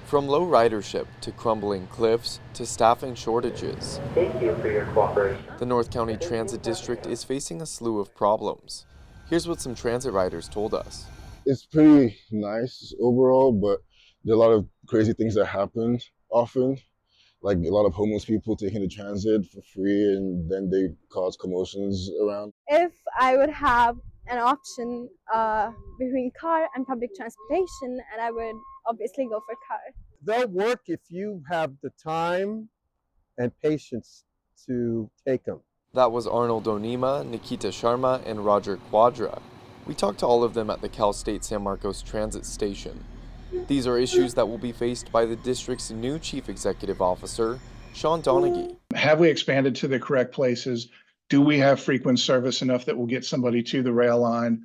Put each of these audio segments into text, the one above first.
From low ridership to crumbling cliffs to staffing shortages, Thank you for your cooperation. the North County Transit District is facing a slew of problems. Here's what some transit riders told us. It's pretty nice overall, but there are a lot of crazy things that happen often, like a lot of homeless people taking the transit for free and then they cause commotions around. If I would have an option between car and public transportation, and I would obviously go for car. They'll work if you have the time and patience to take them. That was Arnold Onima, Nikita Sharma, and Roger Quadra. We talked to all of them at the Cal State San Marcos Transit Station. These are issues that will be faced by the district's new Chief Executive Officer, Sean Donaghy. Have we expanded to the correct places? Do we have frequent service enough that will get somebody to the rail line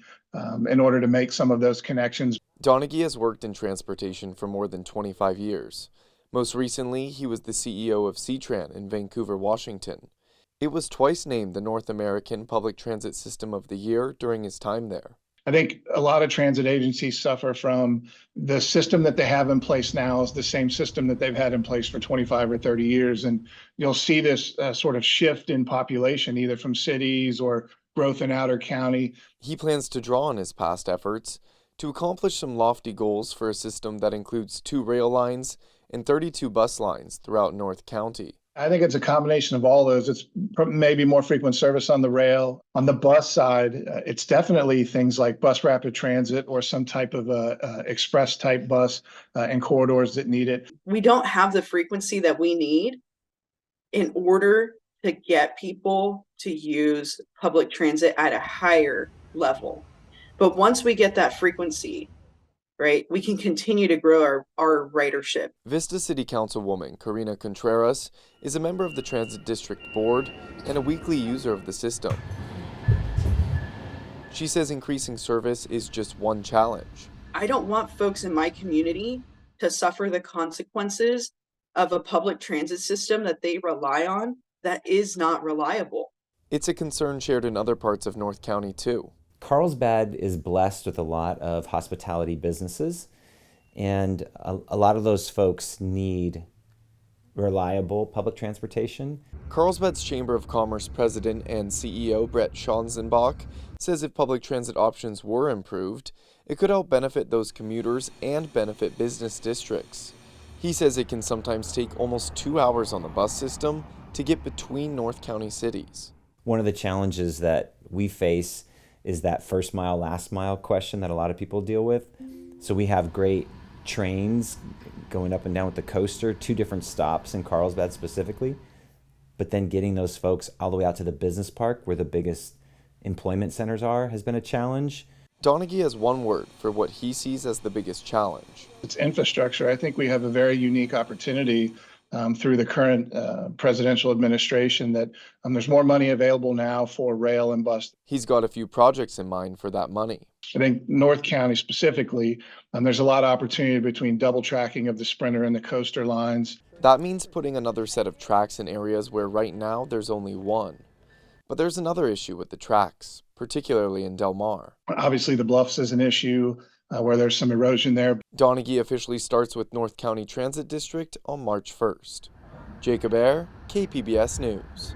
in order to make some of those connections? Donaghy has worked in transportation for more than 25 years. Most recently, he was the CEO of C-Tran in Vancouver, Washington. It was twice named the North American Public Transit System of the Year during his time there. I think a lot of transit agencies suffer from the system that they have in place now is the same system that they've had in place for 25 or 30 years. And you'll see this sort of shift in population, either from cities or growth in outer county. He plans to draw on his past efforts to accomplish some lofty goals for a system that includes 2 rail lines and 32 bus lines throughout North County. I think it's a combination of all those. It's maybe more frequent service on the rail. On the bus side, it's definitely things like bus rapid transit or some type of express type bus in corridors that need it. We don't have the frequency that we need in order to get people to use public transit at a higher level. But once we get that frequency, right, we can continue to grow our ridership. Vista City Councilwoman Karina Contras is a member of the Transit District Board and a weekly user of the system. She says increasing service is just one challenge. I don't want folks in my community to suffer the consequences of a public transit system that they rely on that is not reliable. It's a concern shared in other parts of North County too. Carlsbad is blessed with a lot of hospitality businesses, and a lot of those folks need reliable public transportation. Carlsbad's Chamber of Commerce president and CEO Brett Schanzenbach says if public transit options were improved, it could help benefit those commuters and benefit business districts. He says it can sometimes take almost 2 hours on the bus system to get between North County cities. One of the challenges that we face is that first mile, last mile question that a lot of people deal with. So we have great trains going up and down with the coaster, 2 different stops in Carlsbad specifically, but then getting those folks all the way out to the business park where the biggest employment centers are has been a challenge. Donaghy has one word for what he sees as the biggest challenge. It's infrastructure. I think we have a very unique opportunity through the current presidential administration that there's more money available now for rail and bus. He's got a few projects in mind for that money. I think North County specifically, there's a lot of opportunity between double tracking of the Sprinter and the coaster lines. That means putting another set of tracks in areas where right now there's only one. But there's another issue with the tracks, particularly in Del Mar. Obviously, the Bluffs is an issue where there's some erosion there. Donaghy officially starts with North County Transit District on March 1st. Jacob Aere, KPBS News.